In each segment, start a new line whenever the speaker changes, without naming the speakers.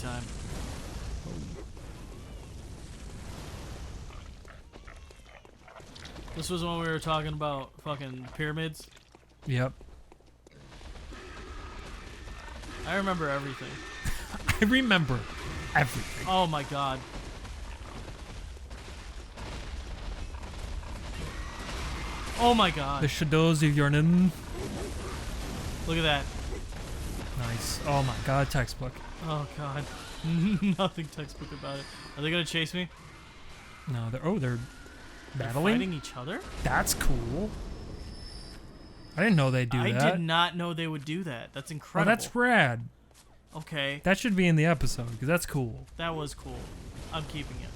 time. This was when we were talking about fucking pyramids.
Yep.
I remember everything.
I remember everything.
Oh my god. Oh my god.
The shadows of Yornin.
Look at that.
Nice. Oh my god, textbook.
Oh god. Nothing textbook about it. Are they gonna chase me?
No, they're
They're
battling.
fighting each other?
That's cool. I didn't know they'd do that.
I did not know they would do that. That's
Oh,
incredible.
that's rad.
Okay.
That should be in the episode because that's cool.
That was cool. I'm keeping it.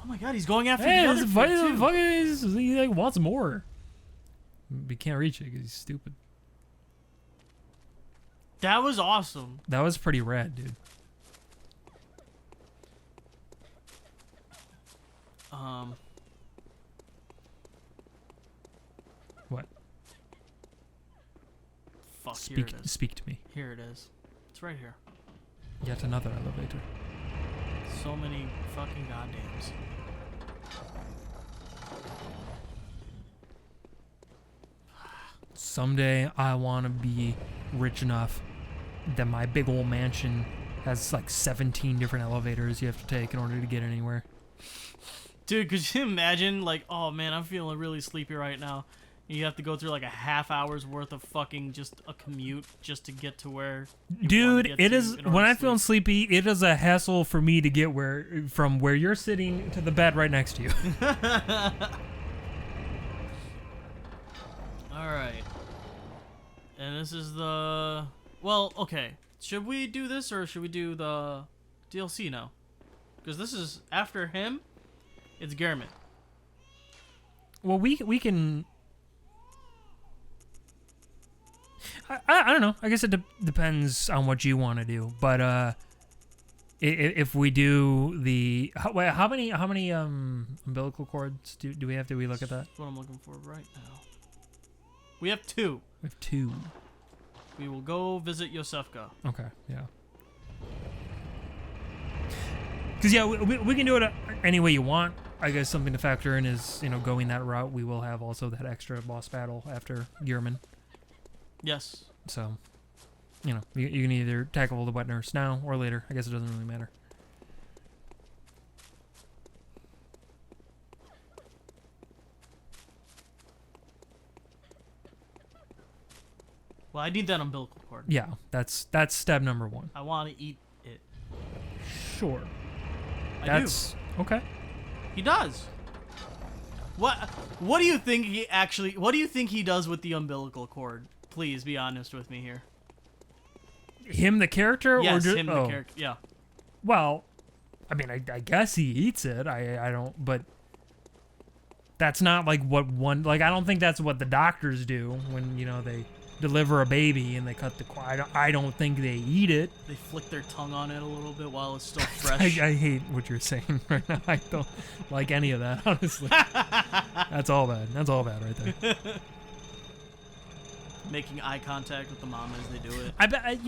Oh my god, he's going after
Hey,
the other
this
kid, too.
he like wants more. But he can't reach it because he's stupid.
That was awesome.
That was pretty rad, dude. What?
Fuck, here it is.
Speak to me.
Here it is. It's right here.
Yet another elevator.
So many fucking goddams.
Someday I want to be rich enough that my big old mansion has like 17 different elevators you have to take in order to get anywhere.
Dude, could you imagine, like, oh man, I'm feeling really sleepy right now. You have to go through like a half hour's worth of fucking just a commute just to get to where you
Dude,
want to
it
get to
is
in order
when
to
I feel
sleep.
sleepy, it is a hassle for me to get from where you're sitting to the bed right next to you.
Alright. And this is the... Well, okay. Should we do this or should we do the DLC now? Because this is after him. It's Garrett.
Well, we can. I don't know. I guess it depends on what you want to do. But if we do the how many umbilical cords do we have? Do we look at that?
That's what I'm looking for right now. We have 2.
We have 2.
We will go visit Yosefka.
Okay. Yeah. Because yeah, we can do it any way you want. I guess something to factor in is, going that route. We will have also that extra boss battle after Gearman.
Yes.
So, you can either tackle the wet nurse now or later. I guess it doesn't really matter.
Well, I need that umbilical cord.
Yeah, that's step number 1.
I want to eat it.
Sure.
I do.
Okay.
He does. What do you think what do you think he does with the umbilical cord? Please be honest with me here.
Him the character
Yes,
or just
him the character. Yeah.
Well, I mean, I guess he eats it. I don't, but that's not like what I don't think that's what the doctors do when, they deliver a baby and they cut the cord. I don't think they eat it.
They flick their tongue on it a little bit while it's still fresh.
I hate what you're saying right now. I don't like any of that, honestly. That's all bad. That's all bad right there.
Making eye contact with the mom as they do it.
I bet,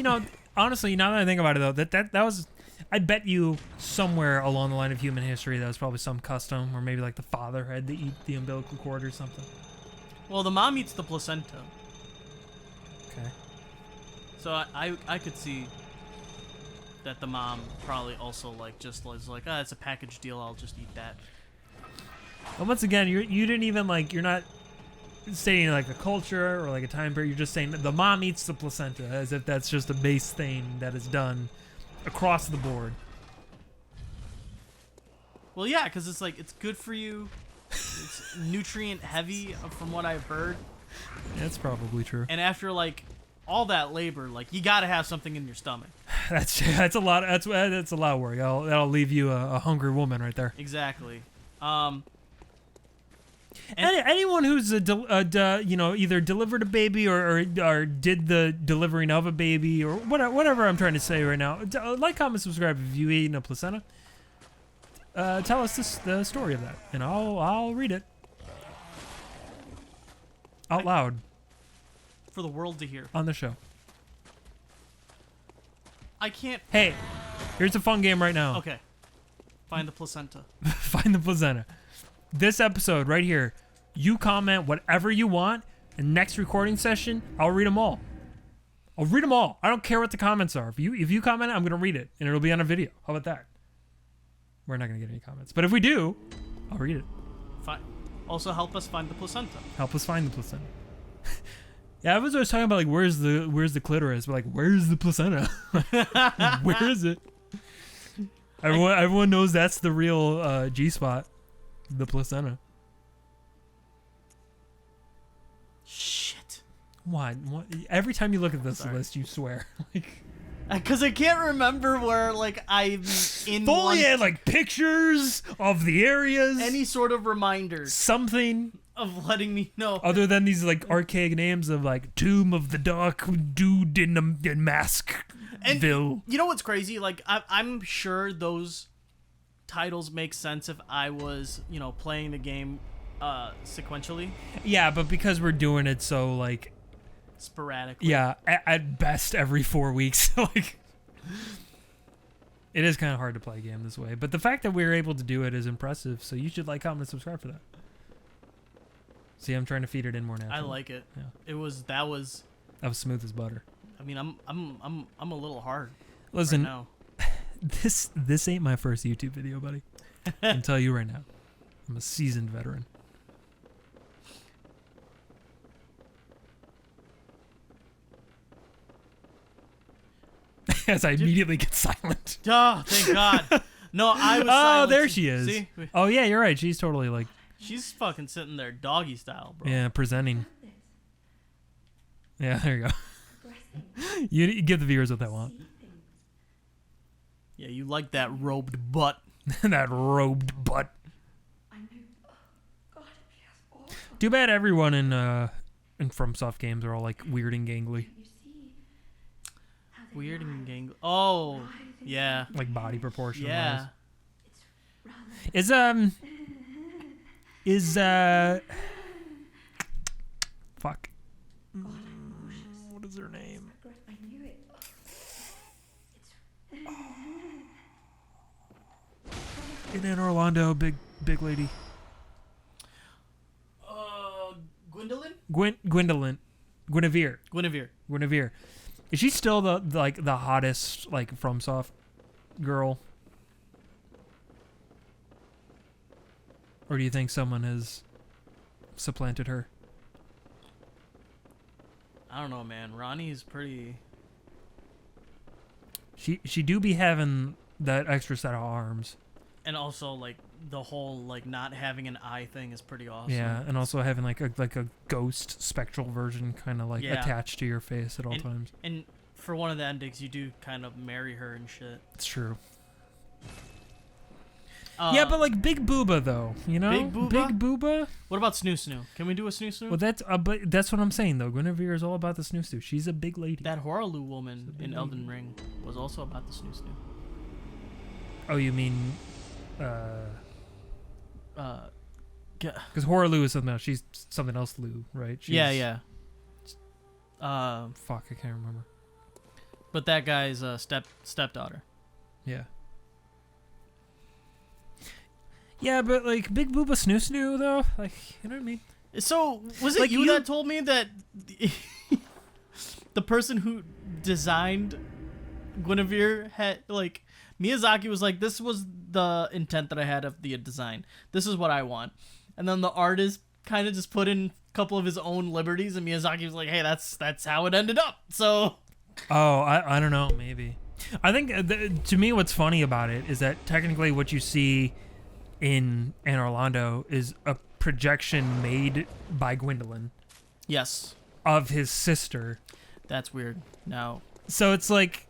honestly, now that I think about it, though, that was, I bet you somewhere along the line of human history that was probably some custom, or maybe like the father had to eat the umbilical cord or something.
Well, the mom eats the placenta.
Okay.
So I could see that the mom probably also just was like, it's a package deal, I'll just eat that.
And once again, you didn't even you're not stating like a culture or like a time period. You're just saying that the mom eats the placenta as if that's just a base thing that is done across the board.
Well, yeah, because it's good for you. It's nutrient heavy from what I've heard.
That's probably true.
And after all that labor, you gotta have something in your stomach.
That's a lot. That's a lot of work. That'll leave you a hungry woman right there.
Exactly.
Anyone who's either delivered a baby or did the delivering of a baby or whatever I'm trying to say right now. Like, comment, subscribe if you eat a placenta. Tell us the story of that, and I'll read it out loud
for the world to hear.
on the show.
I can't.
Hey, here's a fun game right now.
Okay. Find the placenta.
Find the placenta. This episode right here, you comment whatever you want, and next recording session, I'll read them all. I'll read them all. I don't care what the comments are. If you comment it, I'm gonna read it, and it'll be on a video. How about that? We're not gonna get any comments, but if we do, I'll read it.
Fine. Also, help us find the placenta.
Help us find the placenta. Yeah, I was always talking about like where's the clitoris, but like where's the placenta? Where is it? Everyone knows that's the real G spot, the placenta.
Shit.
What? Every time you look at this list, you swear. Like,
because I can't remember where like I'm in.
Fully had like pictures of the areas.
Any sort of reminders.
Something
of letting me know.
Other than these like archaic names of like Tomb of the Dark Dude in Maskville.
And you know what's crazy? Like I'm sure those titles make sense if I was, you know, playing the game sequentially.
Yeah, but because we're doing it so like
sporadically.
Yeah, at best every 4 weeks. Like it is kind of hard to play a game this way, but the fact that we're able to do it is impressive. So you should like, comment, and subscribe for that. See, I'm trying to feed it in more naturally.
I like it.
Yeah.
That was
smooth as butter.
I mean, I'm a little hard.
Listen,
right now.
this ain't my first YouTube video, buddy. I can tell you right now. I'm a seasoned veteran. As I immediately get silent.
Oh, thank God. No, I was
Oh,
silent.
there she is.
See?
Oh, yeah, you're right. She's totally like...
She's fucking sitting there doggy style, bro.
Yeah, presenting. Yeah, there you go. You give the viewers what they want.
Yeah, you like that robed butt.
That robed butt. Too bad everyone in FromSoft games are all like weird and gangly.
Weird and gangly. Oh, yeah.
Like body proportion.
Yeah.
Is fuck. What is her name? In Orlando, big lady.
Gwendolyn?
Guinevere. Is she still the hottest like FromSoft girl? Or do you think someone has supplanted her?
I don't know, man. Ronnie's pretty...
She do be having that extra set of arms.
And also, like, the whole, like, not having an eye thing is pretty awesome.
Yeah, and also having, like a ghost spectral version kind of, like, attached to your face at all times.
And for one of the endings, you do kind of marry her and shit.
It's true. Yeah, but, like, Big Booba, though, you know?
Big Booba?
Big Booba?
What about Snoo Snoo? Can we do a Snoo Snoo?
Well, but that's what I'm saying, though. Guinevere is all about the Snoo Snoo. She's a big lady.
That Horaloo woman in Elden Ring was also about the Snoo Snoo.
Oh, you mean... Because Horaloo is something else. She's something else, Lou, right? She's,
yeah.
Fuck, I can't remember.
But that guy's stepdaughter.
Yeah. Yeah, but like Big Booba Snoo Snoo though, like, you know what I mean?
So was it like you that told me that the person who designed Guinevere had like Miyazaki was like, this was the intent that I had of the design. This is what I want. And then the artist kind of just put in a couple of his own liberties, and Miyazaki was like, hey, that's how it ended up. So.
Oh, I don't know, maybe. I think to me, what's funny about it is that technically what you see in Orlando is a projection made by Gwendolyn.
Yes.
Of his sister.
That's weird. No.
So it's like.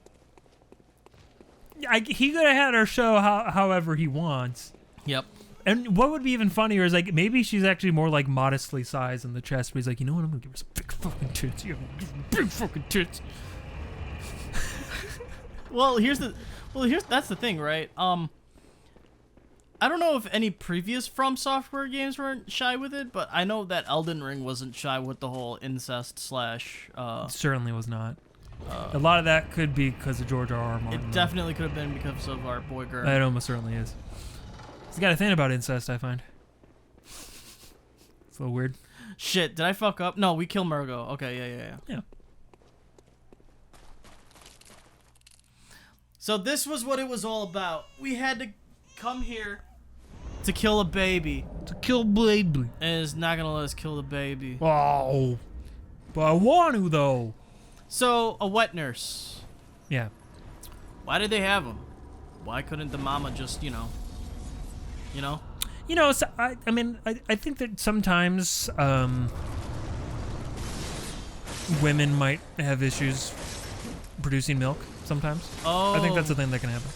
He could have had her show however he wants.
Yep.
And what would be even funnier is like maybe she's actually more like modestly sized in the chest, but he's like, you know what, I'm gonna give her some big fucking tits. Yeah, big fucking tits.
That's the thing, right? I don't know if any previous From Software games weren't shy with it, but I know that Elden Ring wasn't shy with the whole incest slash.
Certainly was not. A lot of that could be because of George R.R. Martin.
It definitely could have been because of our boy Gurren.
It almost certainly is. He's got a thing about incest, I find. It's a little weird.
Shit, did I fuck up? No, we kill Mergo. Okay,
Yeah.
So this was what it was all about. We had to come here to kill a baby.
To kill baby.
And it's not gonna let us kill the baby.
Oh. But I want to, though.
So, a wet nurse.
Yeah.
Why did they have him? Why couldn't the mama just, you know?
You know, so I mean, I think that sometimes women might have issues producing milk sometimes.
Oh.
I think that's a thing that can happen.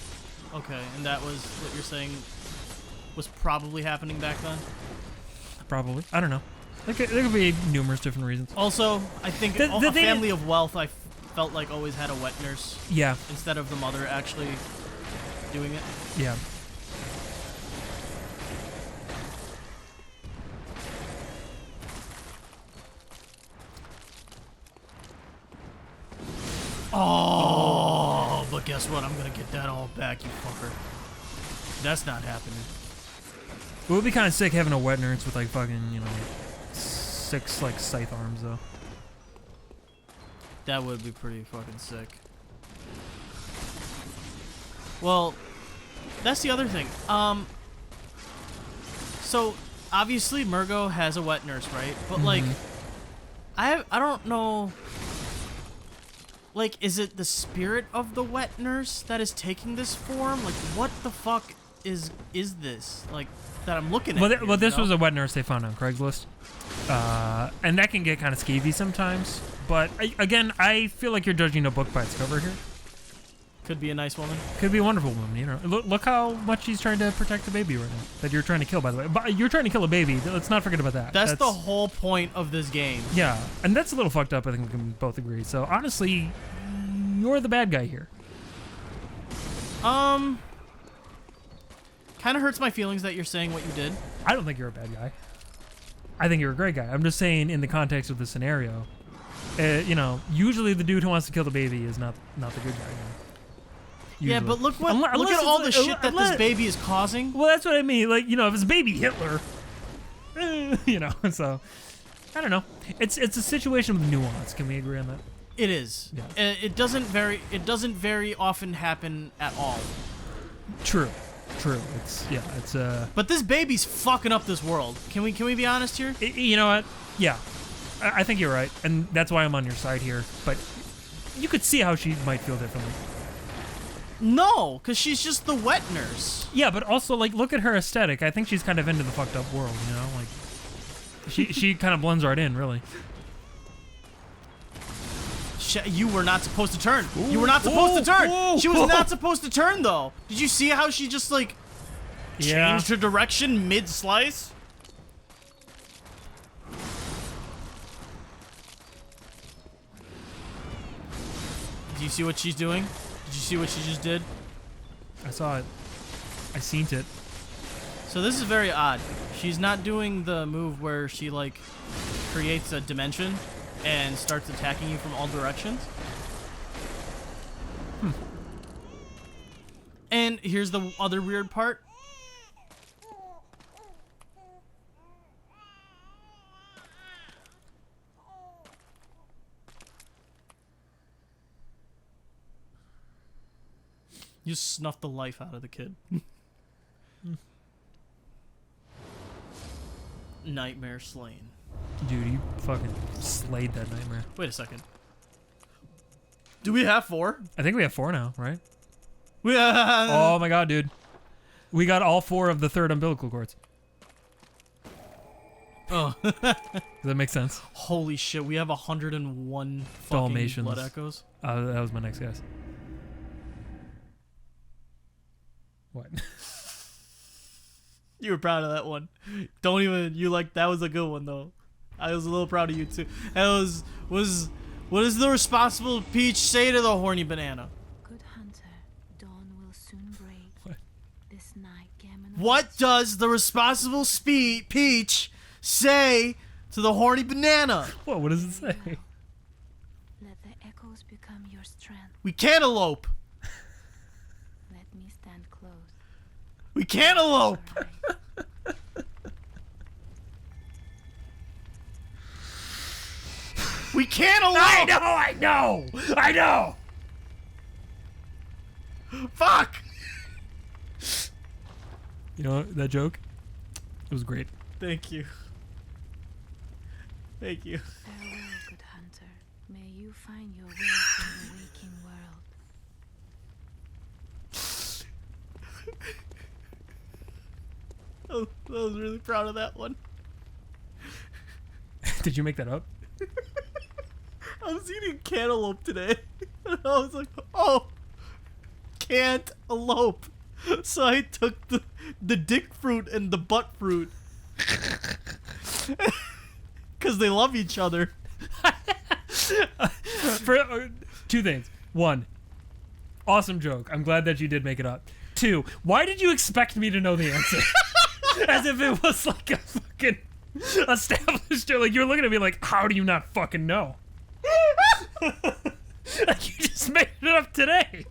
Okay, and that was what you're saying was probably happening back then?
Probably. I don't know. There could be numerous different reasons.
Also, I think
The
a
thing
family of wealth, I felt like always had a wet nurse
Yeah.
instead of the mother actually doing it.
Yeah.
Oh, but guess what? I'm gonna get that all back, you fucker. That's not happening.
It would be kind of sick having a wet nurse with like fucking, you know, 6 like scythe arms though.
That would be pretty fucking sick. Well, that's the other thing. So obviously Mergo has a wet nurse, right? But like, I don't know. Like, is it the spirit of the wet nurse that is taking this form? Like, what the fuck is this? Like, that I'm looking at.
Well, this was a wet nurse they found on Craigslist, and that can get kind of skeevy sometimes. But again, I feel like you're judging a book by its cover here.
Could be a nice woman.
Could be a wonderful woman, you know. Look how much she's trying to protect the baby right now. That you're trying to kill, by the way. But you're trying to kill a baby. Let's not forget about that.
That's the whole point of this game.
Yeah, and that's a little fucked up. I think we can both agree. So honestly, you're the bad guy here.
Kind of hurts my feelings that you're saying what you did.
I don't think you're a bad guy. I think you're a great guy. I'm just saying in the context of the scenario, you know, usually the dude who wants to kill the baby is not the good guy.
Yeah,
Usually.
but look
Unless
at all the
it's-
shit that this baby is causing.
Well, that's what I mean. Like, you know, if it's baby Hitler, you know. So I don't know. It's a situation with nuance. Can we agree on that?
It is.
Yeah.
It doesn't very often happen at all.
True. It's
But this baby's fucking up this world. Can we be honest here?
You know what? Yeah, I think you're right, and that's why I'm on your side here. But you could see how she might feel differently.
No, because she's just the wet nurse.
Yeah, but also like look at her aesthetic. I think she's kind of into the fucked up world. You know, like she kind of blends right in, really.
You were not supposed to turn. You were not supposed to turn. She was not supposed to turn, though. Did you see how she just, like, changed her direction mid-slice? Do you see what she's doing? Did you see what she just did?
I saw it. I seen it.
So this is very odd. She's not doing the move where she, like, creates a dimension and starts attacking you from all directions. And here's the other weird part. You snuffed the life out of the kid. Nightmare slain.
Dude, you fucking slayed that nightmare.
Wait a second. Do we have 4?
I think we have 4 now, right?
Yeah.
Oh my god, dude. We got all 4 of the 3rd umbilical cords.
Oh.
Does that make sense?
Holy shit, we have 101 fucking
Dalmatians.
blood echoes.
That was my next guess. What?
You were proud of that one. Don't even, that was a good one though. I was a little proud of you too. That was what does the responsible peach say to the horny banana?
Good hunter, dawn will soon break.
What?
This night, Gammon.
What does the responsible peach say to the horny banana?
What does it say?
Let the echoes become become your strength.
We can't elope.
Let me stand close.
We can't elope.
Alright.
We can't elope.
I know.
Fuck.
You know that joke? It was great.
Thank you. Thank you.
Farewell, good hunter. May you find your way in the waking world.
Oh, I was really proud of that one.
Did you make that up?
I was eating cantaloupe today. And I was like, oh, can't elope. So I took the dick fruit and the butt fruit. Because they love each other.
For two things. One, awesome joke. I'm glad that you did make it up. Two, why did you expect me to know the answer? As if it was like a fucking established joke. Like, you're looking at me like, how do you not fucking know? Like, you just made it up today.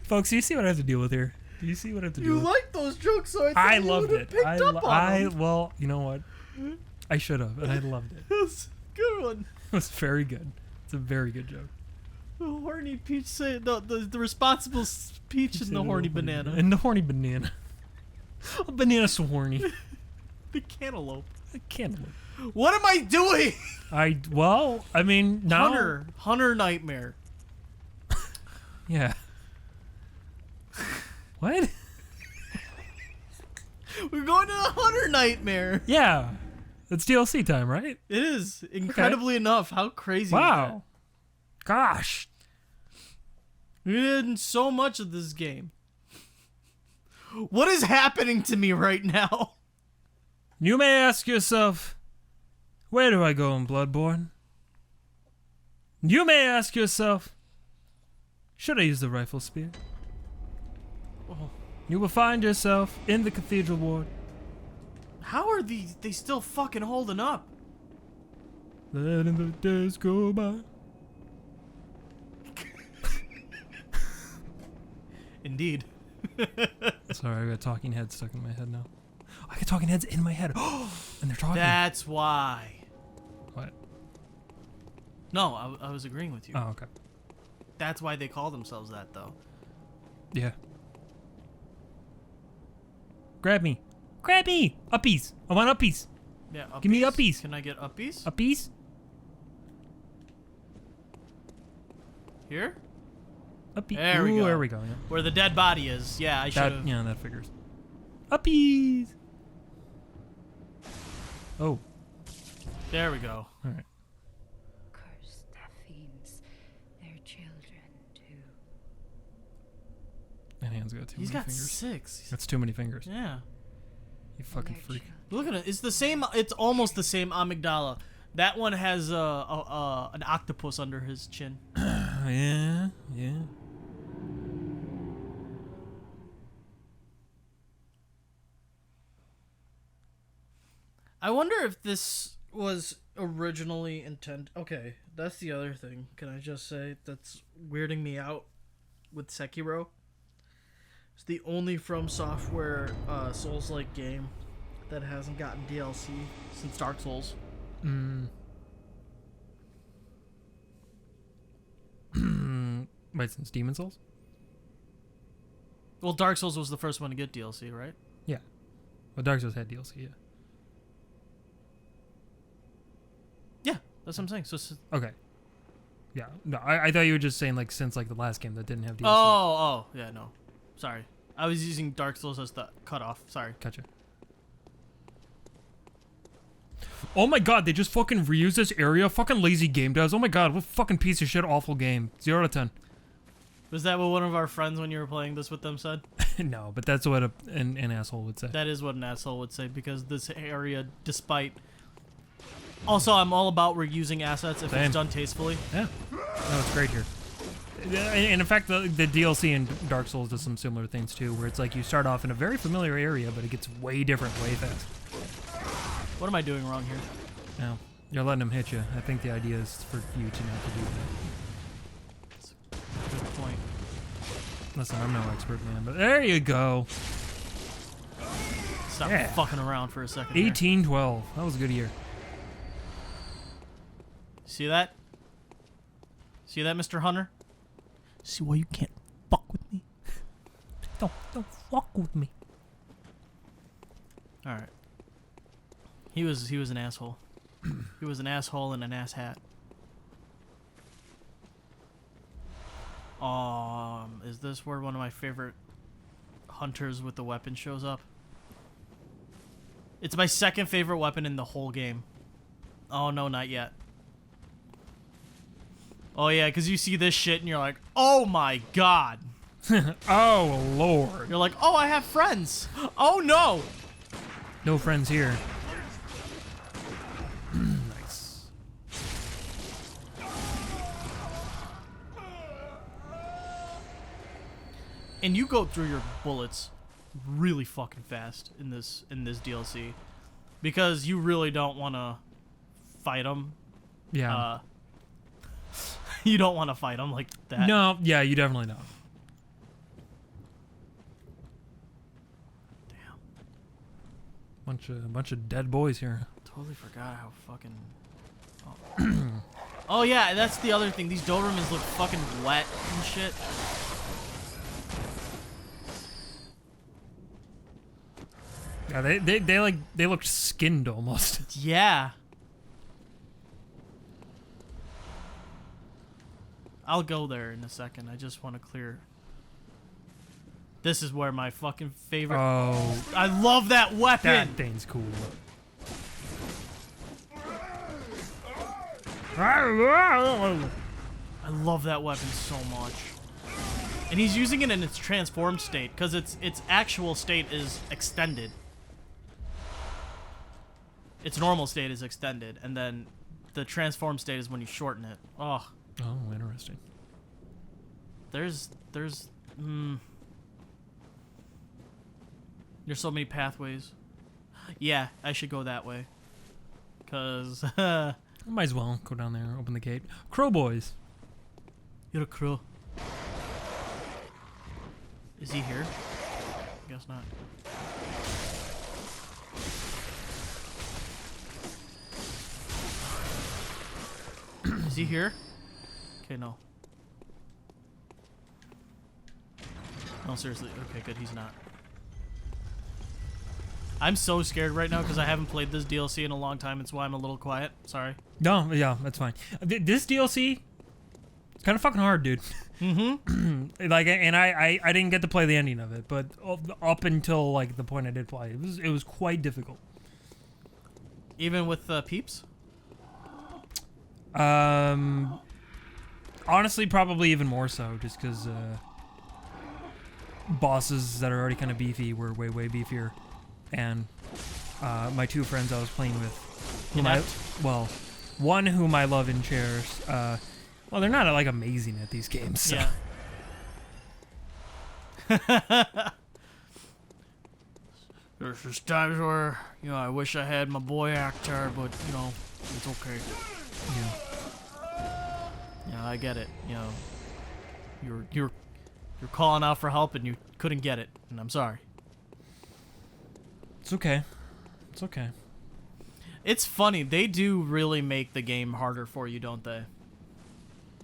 Folks, do you see what I have to deal with here? Do you see what I have to deal
You
with?
like those jokes, so I
I
thought you
loved
would
it.
have picked up on them.
Well, you know what? I should have, and I loved it.
It was a good one.
It was very good. It's a very good joke.
The horny peach say the responsible peach and the horny banana.
And the horny banana. A banana's so horny.
The cantaloupe.
A cantaloupe.
What am I doing?
I mean, now.
Hunter nightmare.
Yeah. What?
We're going to the Hunter nightmare.
Yeah. It's DLC time, right?
It is incredibly enough. How crazy!
Wow. Gosh.
We did so much of this game. What is happening to me right now?
You may ask yourself, where do I go in Bloodborne? You may ask yourself, should I use the rifle spear?
Oh.
You will find yourself in the cathedral ward.
How are they still fucking holding up?
Letting the days go by.
Indeed.
Sorry, I got talking heads stuck in my head now. I got talking heads in my head. And they're talking.
That's why.
What?
No, I was agreeing with you.
Oh, okay.
That's why they call themselves that, though.
Yeah. Grab me. Grab me! Uppies! I want uppies!
Yeah, uppies.
Give me uppies.
Can I get uppies?
Uppies?
Here?
Uppie.
There we
Ooh,
go.
There we go. Yeah.
Where the dead body is. Yeah, I should
That,
have.
yeah, that figures. Uppies! Oh.
There we go.
Alright.
Curse the fiends, their children too.
That hand's got too
He's
many
got
fingers.
6.
That's too many fingers.
Yeah.
You fucking
Their
freak.
children.
Look at it. It's the same. It's almost the same amygdala. That one has an octopus under his chin.
Yeah, yeah.
I wonder if this was originally intended. Okay, that's the other thing. Can I just say that's weirding me out with Sekiro? It's the only From Software Souls-like game that hasn't gotten DLC since Dark Souls.
Wait, since Demon Souls?
Well, Dark Souls was the first one to get DLC, right?
Yeah. Well, Dark Souls had DLC, yeah.
Yeah, that's what I'm saying. So,
Okay. Yeah. No, I thought you were just saying, like, since, like, the last game that didn't have DLC.
oh, yeah, no. Sorry. I was using Dark Souls as the cutoff. Sorry.
Gotcha. Oh my god, they just fucking reused this area? Fucking lazy game does. Oh my god, what fucking piece of shit awful game. 0 out of 10.
Was that what one of our friends when you were playing this with them said?
No, but that's what an asshole would say.
That is what an asshole would say, because this area, despite... Also, I'm all about reusing assets if
Same.
it's done tastefully.
Yeah. No, it's great here. And in fact, the DLC in Dark Souls does some similar things too, where it's like you start off in a very familiar area, but it gets way different way fast.
What am I doing wrong here?
No, you're letting him hit you. I think the idea is for you to not to do that.
Good point.
Listen, I'm no expert, man, but there you go.
Stop
Yeah.
fucking around for a second. there.
18-12. That was a good year.
See that? See that, Mr. Hunter? See why you can't fuck with me?
Don't fuck with me.
All right. He was an asshole. He was an asshole in an ass hat. Is this where one of my favorite hunters with the weapon shows up? It's my second favorite weapon in the whole game. Oh no, not yet. Oh yeah, because you see this shit and you're like, oh my god.
Oh, Lord.
You're like, oh, I have friends. Oh no.
No friends here. Nice.
And you go through your bullets really fucking fast in this DLC, because you really don't want to fight them.
Yeah.
You don't want to fight them like that.
No, yeah, you definitely don't.
Damn.
Bunch of dead boys here.
Totally forgot how fucking. Oh. Oh yeah, that's the other thing. These Dobermans look fucking wet and shit.
Yeah, they looked skinned almost.
Yeah. I'll go there in a second. I just want to clear. This is where my fucking favorite.
Oh,
I love that weapon.
that thing's cool.
I love that weapon so much. And he's using it in its transformed state, because its actual state is extended. Its normal state is extended, and then the transformed state is when you shorten it. Oh,
Oh, interesting.
there's there's so many pathways. Yeah, I should go that way. Cause
Might as well go down there, open the gate. Crow boys.
you're a crow. Is he here? Guess not. Is he here? Okay, no. No, seriously. Okay, good. He's not. I'm so scared right now because I haven't played this DLC in a long time. It's why I'm a little quiet. Sorry.
No, yeah, that's fine. This DLC, it's kind of fucking hard, dude.
Mm-hmm.
Like, and I didn't get to play the ending of it, but up until like the point I did play, it was quite difficult.
Even with peeps?
Honestly, probably even more so, just because bosses that are already kind of beefy were way beefier, and my two friends I was playing with, one whom I love and cherish. Well, they're not like amazing at these games. So.
Yeah. There's just times where, I wish I had my boy actor, but, it's okay.
Yeah.
I get it. You're calling out for help and you couldn't get it, and I'm sorry.
It's okay. It's okay.
It's funny. They do really make the game harder for you, don't they?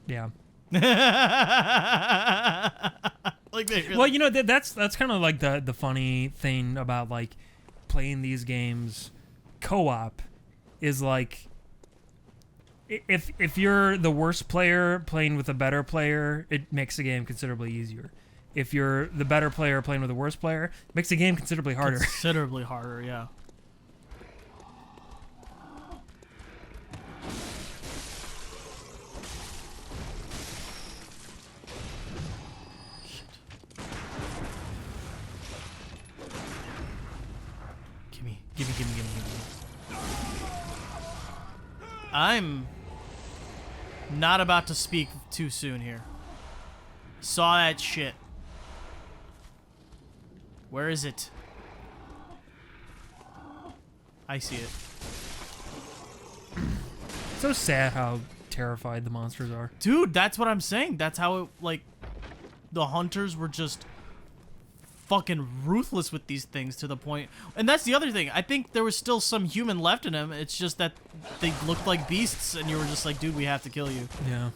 Yeah.
Like they really.
Well, that's kind of like the funny thing about like playing these games co-op is like if you're the worst player playing with a better player, it makes the game considerably easier. If you're the better player playing with the worst player, it makes the game considerably harder.
Considerably harder, yeah. Gimme. I'm not about to speak too soon here. Saw that shit. Where is it? I see it.
So sad how terrified the monsters are.
Dude, that's what I'm saying. That's how it, like, the hunters were just fucking ruthless with these things to the point. And that's the other thing. I think there was still some human left in them. It's just that they looked like beasts, and you were just like, dude, we have to kill you.
Yeah.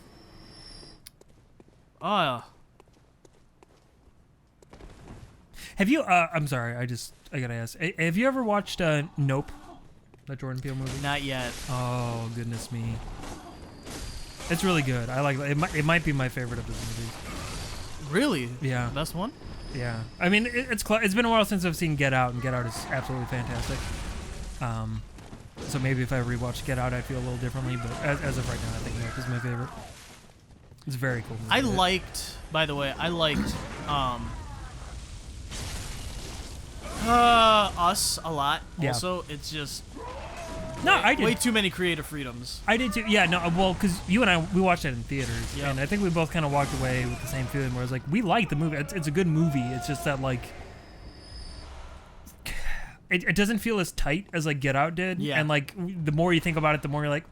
Have you? I'm sorry. I gotta ask. Have you ever watched Nope? That Jordan Peele movie?
Not yet.
Oh goodness me. It's really good. I like it. It might be my favorite of his movies.
Really?
Yeah.
Best one?
Yeah. I mean, it's been a while since I've seen Get Out, and Get Out is absolutely fantastic. So maybe if I rewatched Get Out, I'd feel a little differently. But as of right now, I think Nope is my favorite. It's a very cool movie.
I liked, by the way, Us a lot.
Yeah.
Also, it's just
No, I did.
way too many creative freedoms.
I did too. Yeah, no, well, because you and I, we watched it in theaters,
Yeah.
and I think we both kind of walked away with the same feeling. Where it's like, we like the movie. It's a good movie. It's just that like, it doesn't feel as tight as like Get Out did.
Yeah.
And like, the more you think about it, the more you're like,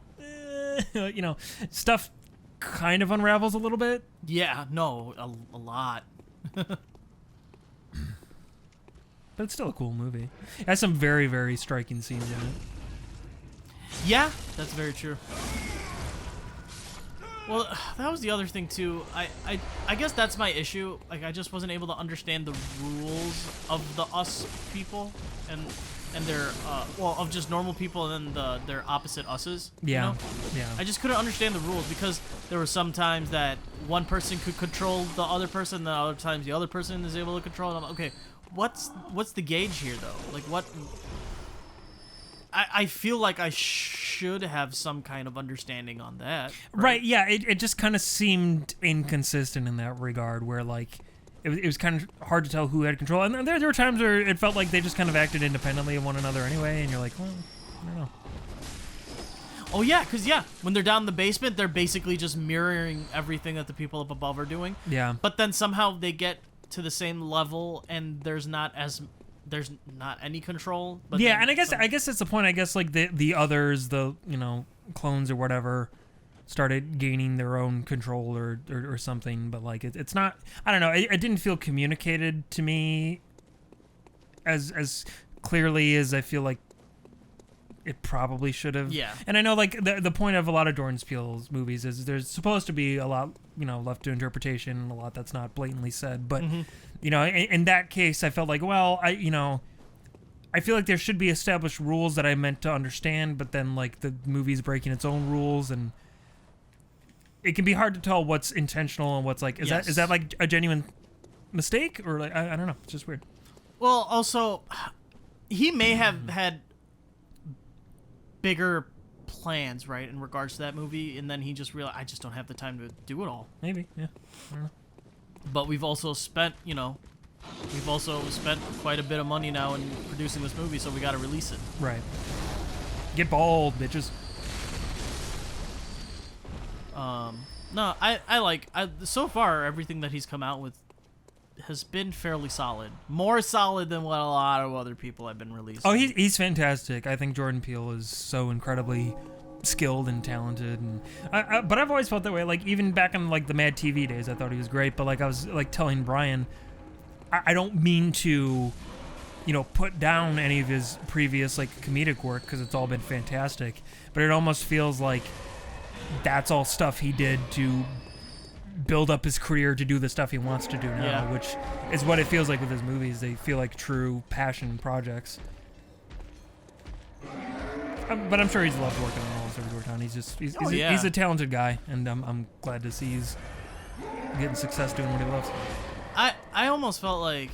you know, stuff kind of unravels a little bit.
Yeah, no, a lot.
But it's still a cool movie. It has some very, very striking scenes in it.
Yeah, that's very true. Well, that was the other thing too. I guess that's my issue. Like, I just wasn't able to understand the rules of the Us people and their well, of just normal people and then their opposite Us's.
Yeah,
You know?
yeah.
I just couldn't understand the rules because there were some times that one person could control the other person, and then other times the other person is able to control them. Okay, what's the gauge here though? Like what? I feel like I should have some kind of understanding on that.
Right, yeah, it just kind of seemed inconsistent in that regard, where like it was kind of hard to tell who had control, and there were times where it felt like they just kind of acted independently of one another anyway, and you're like, well, I don't know.
Oh yeah, because when they're down in the basement, they're basically just mirroring everything that the people up above are doing.
Yeah.
But then somehow they get to the same level, and there's not any control. But
Yeah,
then
and I guess that's the point. I guess like the others, the clones or whatever, started gaining their own control or something. But like it's not. I don't know. It didn't feel communicated to me as clearly as I feel like it probably should have.
Yeah.
And I know like the point of a lot of Jordan Peele's movies is there's supposed to be a lot left to interpretation, and a lot that's not blatantly said. But in that case, I felt like, well, I feel like there should be established rules that I meant to understand, but then like the movie's breaking its own rules, and it can be hard to tell what's intentional and what's like is that like a genuine mistake, or like I don't know, it's just weird.
Well, also, he may have had bigger plans, right, in regards to that movie, and then he just realized, I just don't have the time to do it all.
Maybe, yeah. I don't know.
But we've also spent, quite a bit of money now in producing this movie, so we got to release it.
Right. Get bald, bitches.
No, so far everything that he's come out with has been fairly solid. More solid than what a lot of other people have been releasing.
Oh, he's fantastic. I think Jordan Peele is so incredibly skilled and talented, and but I've always felt that way. Like even back in like the Mad TV days, I thought he was great. But like I was like telling Brian, I don't mean to, put down any of his previous like comedic work because it's all been fantastic. But it almost feels like that's all stuff he did to build up his career to do the stuff he wants to do now, which is what it feels like with his movies. They feel like true passion projects. But I'm sure he's loved working on all this everywhere town. He's a talented guy, and I'm glad to see he's getting success doing what he loves.
I almost felt like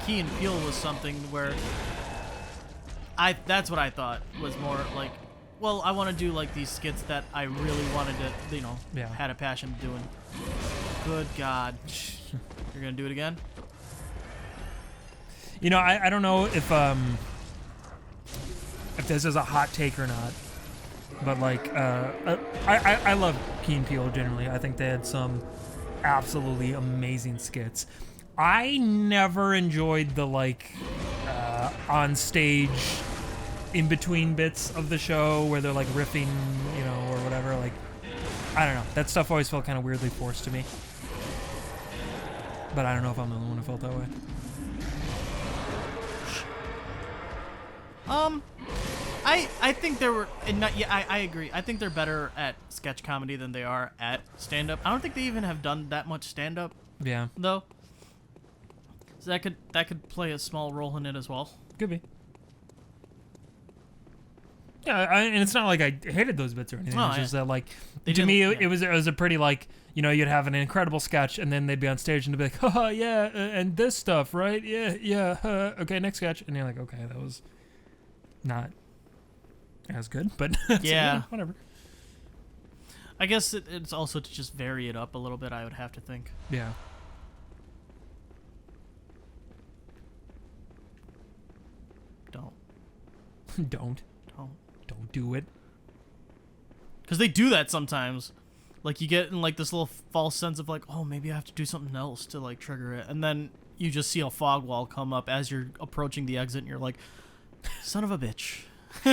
Key and Peele was something where that's what I thought was more like, well, I want to do like these skits that I really wanted to, had a passion doing. Good God. You're going to do it again?
I don't know if this is a hot take or not, but like, I love Key and Peele generally. I think they had some absolutely amazing skits. I never enjoyed the like on stage in between bits of the show where they're like riffing, you know, or whatever. Like, I don't know. That stuff always felt kind of weirdly forced to me. But I don't know if I'm the only one who felt that way.
I think they were, I agree. I think they're better at sketch comedy than they are at stand-up. I don't think they even have done that much stand-up,
Yeah,
though. So that could play a small role in it as well.
could be. Yeah, and it's not like I hated those bits or anything.
No,
It's just that, like,
They
to me,
didn't-
it was a pretty, like, you know, you'd have an incredible sketch, and then they'd be on stage and they'd be like, haha, yeah, and this stuff, right? Yeah, okay, next sketch. And you're like, okay, that was not as good, but so,
Yeah.
whatever.
I guess it's also to just vary it up a little bit, I would have to think.
Yeah.
Don't.
Don't do it.
Because they do that sometimes. Like, you get in, like, this little false sense of, like, oh, maybe I have to do something else to, like, trigger it. And then you just see a fog wall come up as you're approaching the exit, and you're like, son of a bitch.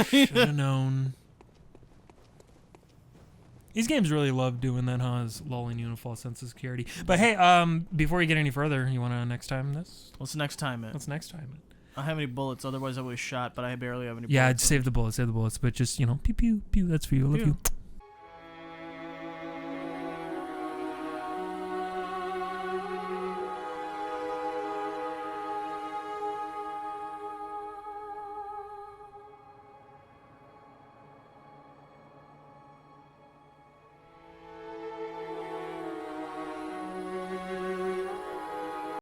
Should have known. These games really love doing that, huh? Is lulling you in a false sense of security. But hey, before you get any further, you want to next time this?
What's next time, man?
What's next time?
I don't have any bullets, otherwise I would have shot, but I barely have any bullets.
Yeah, I'd save the bullets, but just, you know, pew, pew, pew, that's for you. I love
Pew.
you.